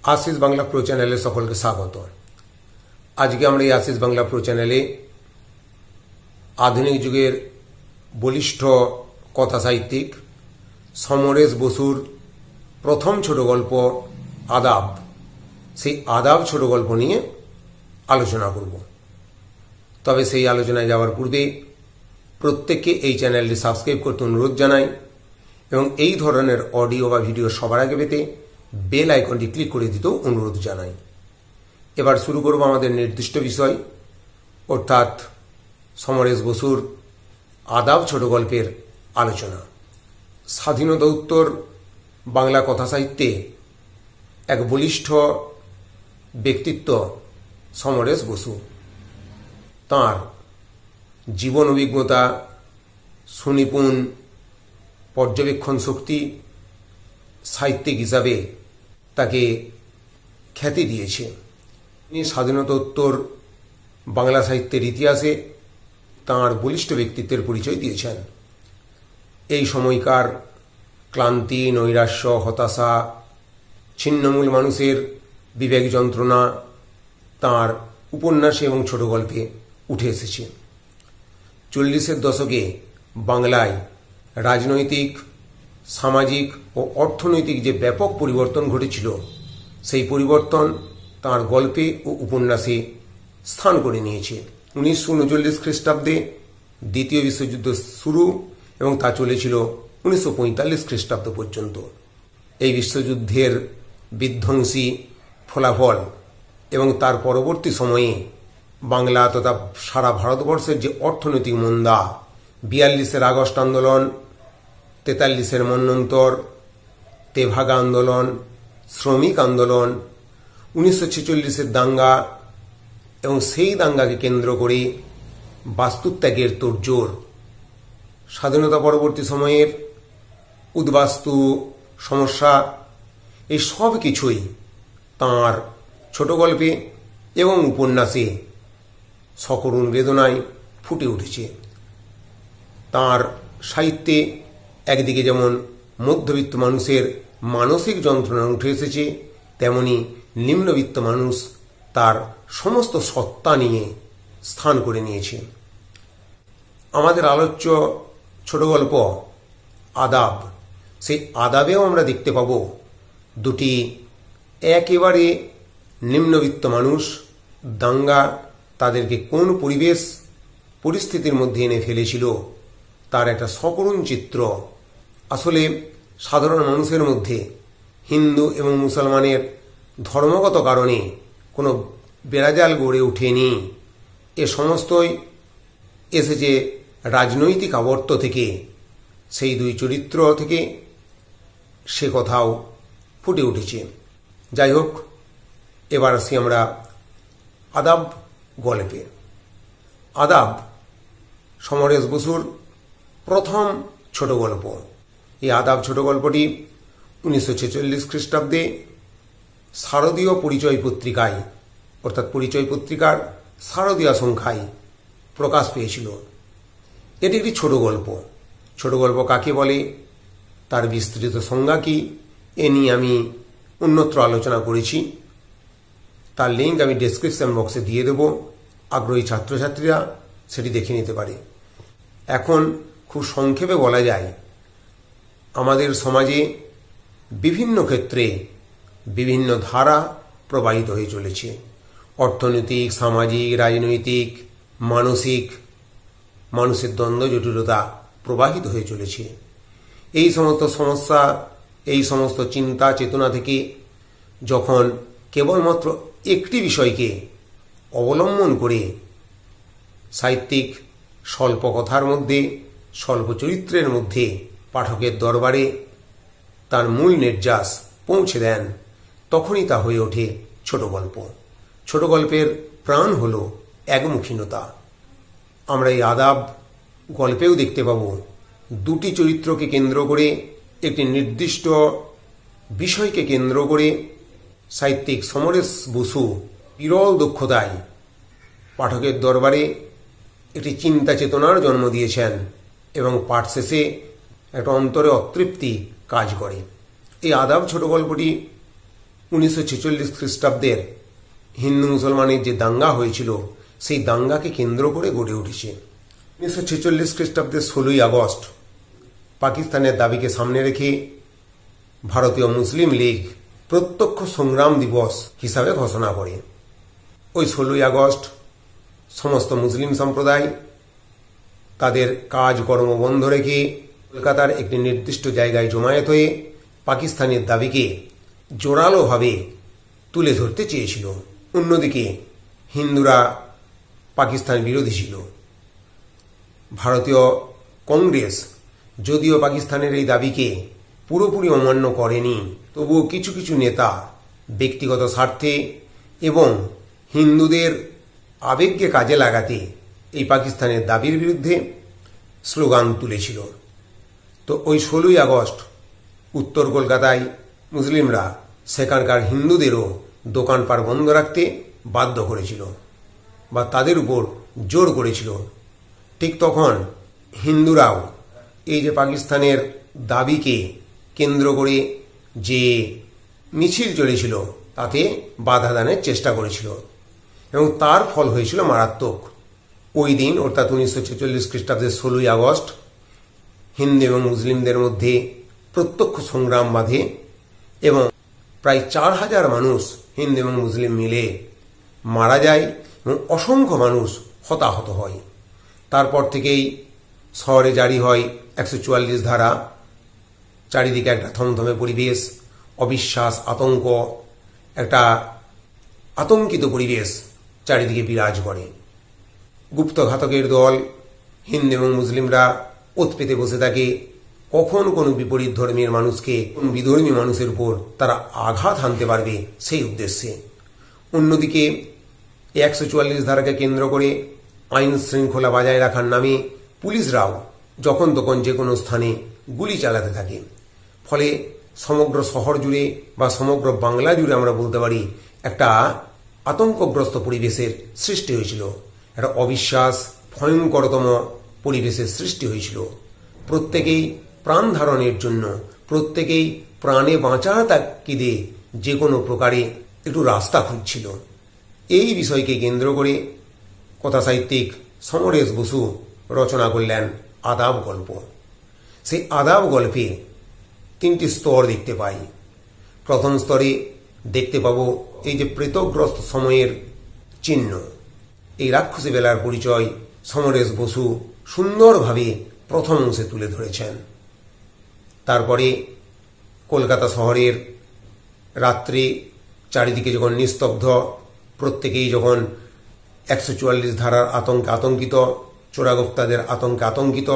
आशीष Bangla pro channel सकल के स्वागत। आज के हमारे आशीष बांगला प्रो चैनले आधुनिक जुगेर बलिष्ठ कथा साहित्यिक समरेश बसुर प्रथम छोट गल्प आदाब से आदाब छोट गल्प निये आलोचना करब। तबे सेई आलोचनाय जावार पूर्वे प्रत्येकके এই চ্যানেলটি সাবস্ক্রাইব করতে অনুরোধ জানাই এবং এই ধরনের অডিও বা ভিডিও সবার আগে পেতে বেল আইকনটি ক্লিক করে দিতেও অনুরোধ জানাই। এবার শুরু করব আমাদের নির্দিষ্ট বিষয় অর্থাৎ সমরেশ বসুর আদাব ছোট গল্পের আলোচনা। স্বাধীনতোত্তর বাংলা কথা সাহিত্যে এক বলিষ্ঠ ব্যক্তিত্ব সমরেশ বসু। তাঁর জীবন অভিজ্ঞতা, সুনিপুণ পর্যবেক্ষণ শক্তি সাহিত্যিক হিসাবে তাকে খ্যাতি দিয়েছে। তিনি স্বাধীনতোত্তর বাংলা সাহিত্যের ইতিহাসে তাঁর বলিষ্ঠ ব্যক্তিত্বের পরিচয় দিয়েছেন। এই সময়কার ক্লান্তি, নৈরাশ্য, হতাশা, ছিন্নমূল মানুষের বিবেক যন্ত্রণা তাঁর উপন্যাসে এবং ছোট গল্পে উঠে এসেছে। 40-এর দশকে বাংলায় রাজনৈতিক, সামাজিক ও অর্থনৈতিক যে ব্যাপক পরিবর্তন ঘটেছিল সেই পরিবর্তন তাঁর গল্পে ও উপন্যাসে স্থান করে নিয়েছে। 1939 খ্রিস্টাব্দে দ্বিতীয় বিশ্বযুদ্ধ শুরু এবং তা চলেছিল 1945 খ্রিস্টাব্দ পর্যন্ত। এই বিশ্বযুদ্ধের বিধ্বংসী ফলাফল এবং তার পরবর্তী সময়ে বাংলা তথা সারা ভারতবর্ষের যে অর্থনৈতিক মন্দা, 42-এর আগস্ট আন্দোলন, 43-এর মন্বন্তর, তেভাগা আন্দোলন, শ্রমিক আন্দোলন, 1946-এর দাঙ্গা এবং সেই দাঙ্গাকে কেন্দ্র করে বাস্তুত্যাগের তোড়জোড়, স্বাধীনতা পরবর্তী সময়ের উদ্বাস্তু সমস্যা, এই সব কিছুই তাঁর ছোট গল্পে এবং উপন্যাসে সকরুণ বেদনায় ফুটে উঠেছে। তাঁর সাহিত্যে একদিকে যেমন মধ্যবিত্ত মানুষের মানসিক যন্ত্রণা উঠে এসেছে, তেমনি নিম্নবিত্ত মানুষ তার সমস্ত সত্তা নিয়ে স্থান করে নিয়েছে। আমাদের আলোচ্য ছোট গল্প আদাব, সেই আদাবেও আমরা দেখতে পাব দুটি একেবারে নিম্নবিত্ত মানুষ দাঙ্গা তাদেরকে কোন পরিবেশ পরিস্থিতির মধ্যে এনে ফেলেছিল তার একটা সকরুণ চিত্র। আসলে সাধারণ মানুষের মধ্যে হিন্দু এবং মুসলমানের ধর্মগত কারণে কোনো বেড়াজাল গড়ে ওঠেনি। এ সমস্তই এসেছে রাজনৈতিক আবর্ত থেকে, সেই দুই চরিত্র থেকে সে কথাও ফুটে উঠেছে। যাই হোক, এবার আসি আমরা আদাব গল্পে। আদাব সমরেশ বসুর প্রথম ছোট গল্প। এই আদাব ছোট গল্পটি 1946 খ্রিস্টাব্দে শারদীয় পরিচয় পত্রিকায় অর্থাৎ পরিচয় পত্রিকার শারদীয় সংখ্যায় প্রকাশ পেয়েছিল। এটি একটি ছোট গল্প। ছোট গল্প কাকে বলে, তার বিস্তৃত সংজ্ঞা কি, এ নিয়ে আমি অন্যত্র আলোচনা করেছি। তার লিঙ্ক আমি ডেসক্রিপশন বক্সে দিয়ে দেব, আগ্রহী ছাত্রছাত্রীরা সেটি দেখে নিতে পারে। এখন খুব সংক্ষেপে বলা যায়, আমাদের সমাজে বিভিন্ন ক্ষেত্রে বিভিন্ন ধারা প্রবাহিত হয়ে চলেছে। অর্থনৈতিক, সামাজিক, রাজনৈতিক, মানসিক, মানুষের দ্বন্দ্ব জটিলতা প্রবাহিত হয়ে চলেছে। এই সমস্ত সমস্যা, এই সমস্ত চিন্তা চেতনা থেকে যখন কেবলমাত্র একটি বিষয়কে অবলম্বন করে সাহিত্যিক স্বল্প কথার মধ্যে, স্বল্প চরিত্রের মধ্যে পাঠকের দরবারে তার মূল নির্যাস পৌঁছে দেন, তখনই তা হয়ে ওঠে ছোট গল্প। ছোট গল্পের প্রাণ হল একমুখীনতা। আমরা এই আদাব গল্পেও দেখতে পাব দুটি চরিত্রকে কেন্দ্র করে, একটি নির্দিষ্ট বিষয়কে কেন্দ্র করে সাহিত্যিক সমরেশ বসু বিরল দক্ষতায় পাঠকের দরবারে একটি চিন্তা চেতনার জন্ম দিয়েছেন এবং পাঠ শেষে একটা অন্তরে অতৃপ্তি কাজ করে। এই আদাব ছোট গল্পটি 1946 খ্রিস্টাব্দের হিন্দু মুসলমানের যে দাঙ্গা হয়েছিল সেই দাঙ্গাকে কেন্দ্র করে গড়ে উঠেছে। 1946 খ্রিস্টাব্দের 16ই আগস্ট পাকিস্তানের দাবিকে সামনে রেখে ভারতীয় মুসলিম লীগ প্রত্যক্ষ সংগ্রাম দিবস হিসাবে ঘোষণা করে। ওই 16ই আগস্ট সমস্ত মুসলিম সম্প্রদায় তাদের কাজকর্ম বন্ধ রেখে কলকাতার একটি নির্দিষ্ট জায়গায় জমায়েত হয়ে পাকিস্তানের দাবিকে জোরালোভাবে তুলে ধরতে চেয়েছিল। অন্যদিকে হিন্দুরা পাকিস্তান বিরোধী ছিল। ভারতীয় কংগ্রেস যদিও পাকিস্তানের এই দাবিকে পুরোপুরি অমান্য করেনি, তবুও কিছু কিছু নেতা ব্যক্তিগত স্বার্থে এবং হিন্দুদের আবেগকে কাজে লাগাতে এই পাকিস্তানের দাবির বিরুদ্ধে স্লোগান তুলেছিল। তো ওই 16ই আগস্ট উত্তর কলকাতায় মুসলিমরা সেখানকার হিন্দুদেরও দোকানপাট বন্ধ রাখতে বাধ্য করেছিল বা তাদের উপর জোর করেছিল। ঠিক তখন হিন্দুরাও এই যে পাকিস্তানের দাবিকে কেন্দ্র করে যে মিছিল চলেছিল তাতে বাধা দানের চেষ্টা করেছিল এবং তার ফল হয়েছিল মারাত্মক। ওই দিন অর্থাৎ 1946 খ্রিস্টাব্দের 16ই আগস্ট হিন্দু এবং মুসলিমদের মধ্যে প্রত্যক্ষ সংগ্রাম বাধে এবং প্রায় 4000 মানুষ হিন্দু এবং মুসলিম মিলে মারা যায় এবং অসংখ্য মানুষ হতাহত হয়। তারপর থেকেই শহরে জারি হয় 144 ধারা। চারিদিকে একটা থমথমে পরিবেশ, অবিশ্বাস, আতঙ্ক, একটা আতঙ্কিত পরিবেশ চারিদিকে বিরাজ করে। গুপ্তঘাতকের দল হিন্দু এবং মুসলিমরা ওত পেতে বসে থাকে কখন কোনো বিপরীত ধর্মের মানুষকে, কোন বিধর্মী মানুষের উপর তারা আঘাত হানতে পারবে সেই উদ্দেশ্যে। অন্যদিকে 144 ধারাকে কেন্দ্র করে আইন শৃঙ্খলা বজায় রাখার নামে পুলিশরাও যখন তখন যে কোনো স্থানে গুলি চালাতে থাকে। ফলে সমগ্র শহর জুড়ে বা সমগ্র বাংলা জুড়ে আমরা বলতে পারি একটা আতঙ্কগ্রস্ত পরিবেশের সৃষ্টি হয়েছিল। একটা অবিশ্বাস, ভয়ঙ্করতম পরিবেশের সৃষ্টি হয়েছিল। প্রত্যেকেই প্রাণ ধারণের জন্য, প্রত্যেকেই প্রাণে বাঁচার তাগিদে যে কোনো প্রকারে একটু রাস্তা খুঁজছিল। এই বিষয়কে কেন্দ্র করে কথাসাহিত্যিক সমরেশ বসু রচনা করলেন আদাব গল্প। সেই আদাব গল্পে 3টি স্তর দেখতে পাই। প্রথম স্তরে দেখতে পাবো এই যে প্রেতগ্রস্ত সময়ের চিহ্ন, এই রাক্ষসী বেলার পরিচয় সমরেশ বসু সুন্দরভাবে প্রথম অংশে তুলে ধরেছেন। তারপরে কলকাতা শহরের রাত্রে চারিদিকে যখন নিস্তব্ধ, প্রত্যেকেই যখন 144 ধারার আতঙ্কে আতঙ্কিত, চোরাগোপ্তাদের আতঙ্কে আতঙ্কিত,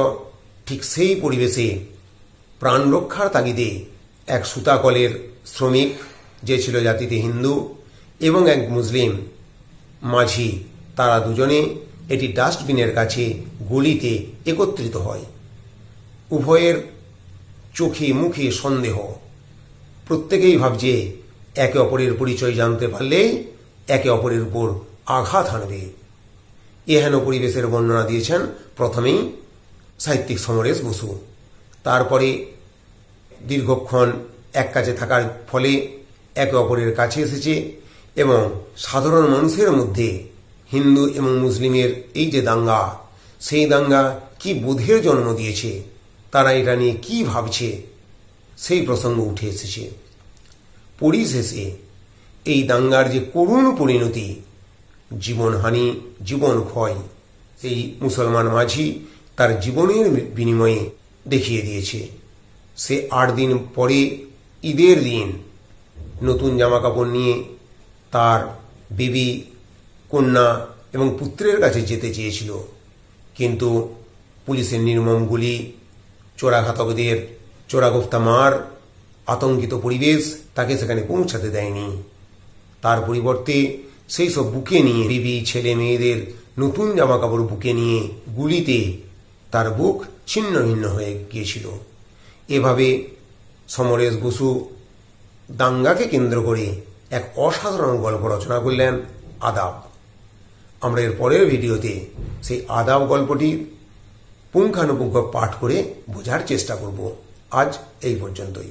ঠিক সেই পরিবেশে প্রাণ রক্ষার তাগিদে এক সুতাকলের শ্রমিক যে ছিল জাতিতে হিন্দু এবং এক মুসলিম মাঝি, তারা দুজনে এটি ডাস্টবিনের কাছে গলিতে একত্রিত হয়। উভয়ের চোখে মুখে সন্দেহ, প্রত্যেকেই ভাবছে একে অপরের পরিচয় জানতে পারলেই একে অপরের উপর আঘাত হানবে। এহেন পরিবেশের বর্ণনা দিয়েছেন প্রথমেই সাহিত্যিক সমরেশ বসু। তারপরে দীর্ঘক্ষণ এক কাছে থাকার ফলে একে অপরের কাছে এসেছে এবং সাধারণ মানুষের মধ্যে হিন্দু এবং মুসলিমের এই যে দাঙ্গা, সেই দাঙ্গা কি বোধের জন্ম দিয়েছে, তারা এটা নিয়ে কি ভাবছে, সেই প্রসঙ্গ উঠে এসেছে। পরিশেষে এই দাঙ্গার যে করুণ পরিণতি, জীবনহানি, জীবন ক্ষয়, সেই মুসলমান মাঝি তার জীবনের বিনিময়ে দেখিয়ে দিয়েছে। সে 8 দিন পরে ঈদের দিন নতুন জামাকাপড় নিয়ে তার বিবি, কন্যা এবং পুত্রের কাছে যেতে চেয়েছিল, কিন্তু পুলিশের নির্মম গুলি, চোরাঘাতকদের চোরাগোপ্তা মার, আতঙ্কিত পরিবেশ তাকে সেখানে পৌঁছাতে দেয়নি। তার পরিবর্তে সেই সব বুকে নিয়ে, বিবি, ছেলে মেয়েদের নতুন জামাকাপড় বুকে নিয়ে গুলিতে তার বুক ছিন্ন ভিন্ন হয়ে গিয়েছিল। এভাবে সমরেশ বসু দাঙ্গাকে কেন্দ্র করে এক অসাধারণ গল্প রচনা করলেন আদাব। আমরা এর পরের ভিডিওতে সেই আদাব গল্পটির পুঙ্খানুপুঙ্খ পাঠ করে বোঝার চেষ্টা করব। আজ এই পর্যন্তই।